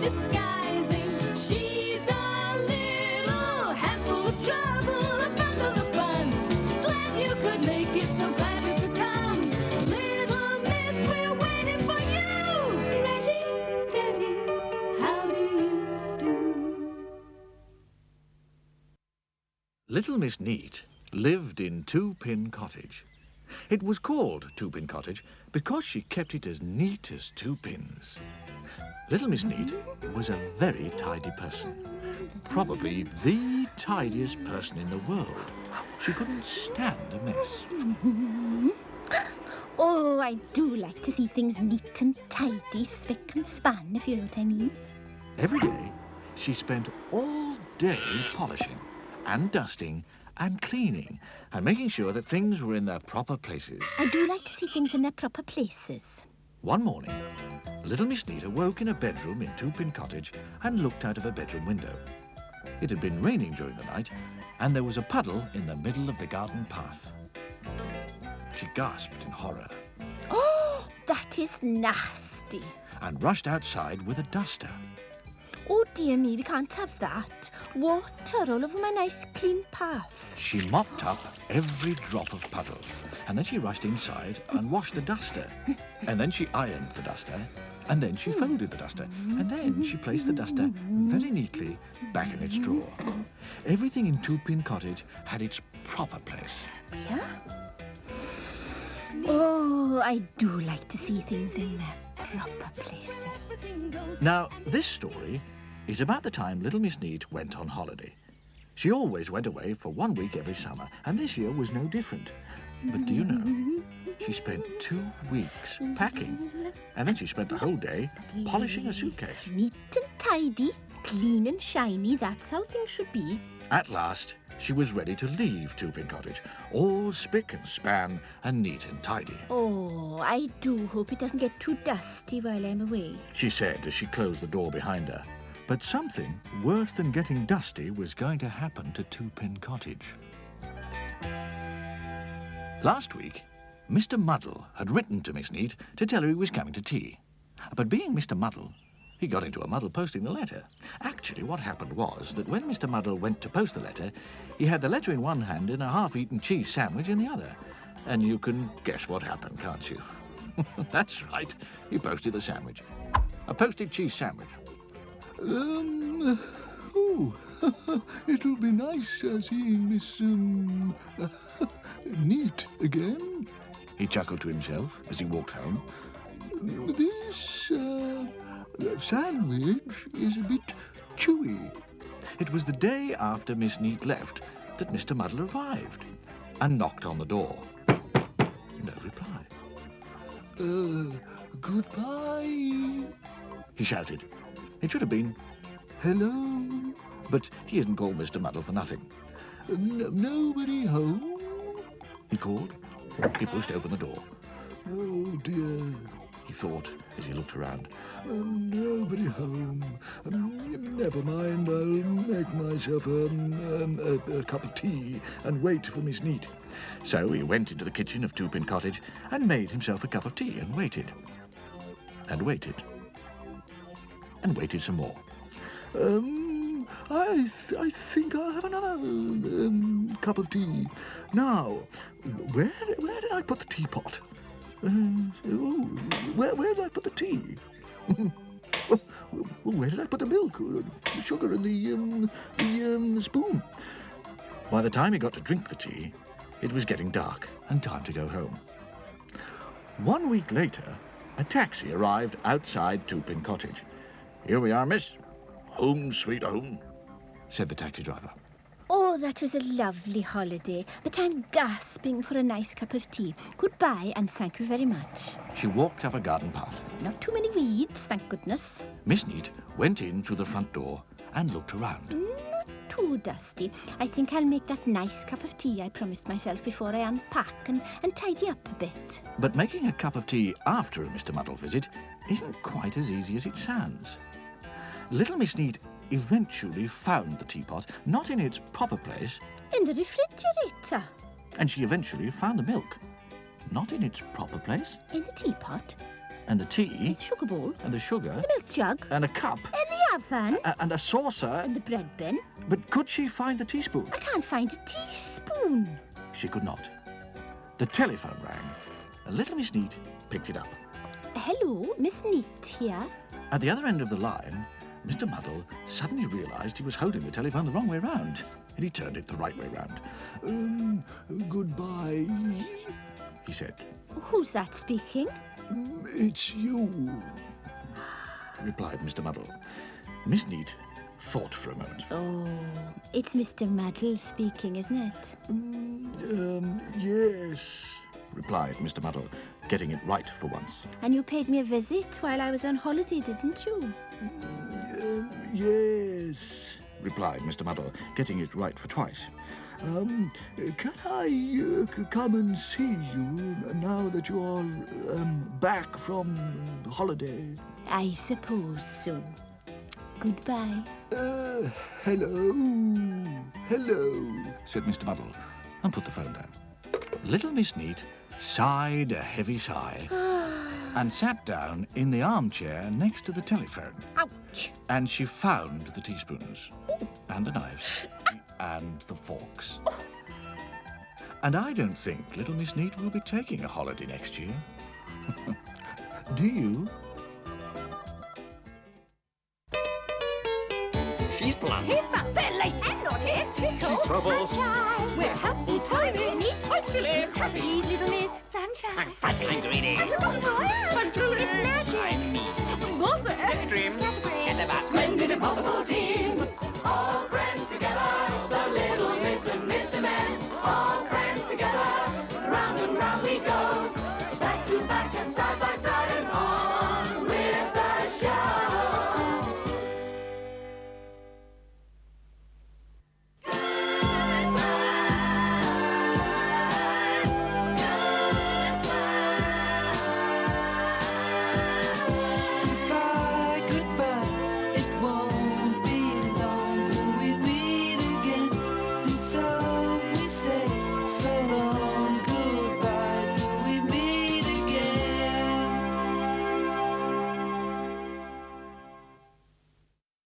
disguising. She's a little handful of trouble, a bundle of fun. Glad you could make it, so glad you could come. Little Miss, we're waiting for you. Ready, steady, how do you do? Little Miss Neat lived in Two-Pin Cottage. It was called Two-Pin Cottage because she kept it as neat as two pins. Little Miss Neat was a very tidy person, probably the tidiest person in the world. She couldn't stand a mess. Oh, I do like to see things neat and tidy, spick and span, if you know what I mean. Every day, she spent all day polishing and dusting and cleaning and making sure that things were in their proper places. I do like to see things in their proper places. One morning, little Miss Neat awoke in a bedroom in Two-Pin Cottage and looked out of a bedroom window. It had been raining during the night, and there was a puddle in the middle of the garden path. She gasped in horror Oh, that is nasty. and rushed outside with a duster. Oh, dear me, we can't have that. Water all over my nice clean path. She mopped up every drop of puddle, and then she rushed inside and washed the duster. And then she ironed the duster, and then she folded the duster, and then she placed the duster very neatly back in its drawer. Everything in Two-Pin Cottage had its proper place. Yeah? Oh, I do like to see things in their proper places. Now, this story is about the time little Miss Neat went on holiday. She always went away for 1 week every summer, and this year was no different. But do you know, she spent 2 weeks packing, and then she spent the whole day polishing a suitcase. Neat and tidy, clean and shiny, that's how things should be. At last, she was ready to leave Two-Pin Cottage, all spick and span and neat and tidy. Oh, I do hope it doesn't get too dusty while I'm away. She said as she closed the door behind her. But something worse than getting dusty was going to happen to Two-Pin Cottage. Last week, Mr. Muddle had written to Miss Neat to tell her he was coming to tea. But being Mr. Muddle, he got into a muddle posting the letter. Actually, what happened was that when Mr. Muddle went to post the letter, he had the letter in one hand and a half-eaten cheese sandwich in the other. And you can guess what happened, can't you? That's right, he posted the sandwich. A posted cheese sandwich. It'll be nice seeing Miss, Neat again. He chuckled to himself as he walked home. This, sandwich is a bit chewy. It was the day after Miss Neat left that Mr. Muddle arrived and knocked on the door. No reply. Goodbye. He shouted. It should have been, Hello. but he isn't called Mr. Muddle for nothing. Nobody home? He called. He pushed open the door. Oh, dear. He thought as he looked around. Nobody home. Never mind, I'll make myself a cup of tea and wait for Miss Neat. So he went into the kitchen of Two-Pin Cottage and made himself a cup of tea and waited. And waited. And waited some more. I think I'll have another cup of tea. Now, where did I put the teapot? Where did I put the tea? Where did I put the milk, the sugar, and the spoon? By the time he got to drink the tea, it was getting dark and time to go home. 1 week later, a taxi arrived outside Two-Pin Cottage. Here we are, miss. Home sweet home, said the taxi driver. Oh, that was a lovely holiday, but I'm gasping for a nice cup of tea. Goodbye, and thank you very much. She walked up a garden path. Not too many weeds, thank goodness. Miss Neat went in through the front door and looked around. Not too dusty. I think I'll make that nice cup of tea I promised myself before I unpack and tidy up a bit. But making a cup of tea after a Mr. Muddle visit isn't quite as easy as it sounds. Little Miss Neat eventually found the teapot, not in its proper place, In the refrigerator. and she eventually found the milk, not in its proper place. In the teapot. and the tea, the sugar bowl, and the sugar, the milk jug, and a cup, and the oven, and a saucer. and the bread bin. But could she find the teaspoon? I can't find a teaspoon. She could not. The telephone rang. Little Miss Neat picked it up. Hello, Miss Neat here. At the other end of the line, Mr. Muddle suddenly realised he was holding the telephone the wrong way round, and he turned it the right way round. Goodbye. He said, Who's that speaking? It's you. replied Mr. Muddle. Miss Neat thought for a moment. Oh, it's Mr. Muddle speaking, isn't it? Yes. Replied Mr. Muddle, getting it right for once. And you paid me a visit while I was on holiday, didn't you? Yes. Replied Mr. Muddle, getting it right for twice. Can I come and see you now that you're back from holiday? I suppose so. Goodbye. Hello. Hello. Said Mr. Muddle, and put the phone down. Little Miss Neat sighed a heavy sigh and sat down in the armchair next to the telephone. Ouch! And she found the teaspoons and the knives and the forks. And I don't think Little Miss Neat will be taking a holiday next year. Do you? She's plump. He's fat. They're late. I'm not here. Tickle. She's trouble. Sunshine. We're helpful, tiny. Neat. I'm silly. Happy. She's little Miss Sunshine. I'm fuzzy. I'm greedy. I forgot who I am. I'm Julie. It's magic. I'm me. Bossy. Daydream. Scatterbrain. Get the basket. Splendid impossible team. All friends together. The little Miss and Mr. Men. All friends together. Round and round we go. Back to back and start.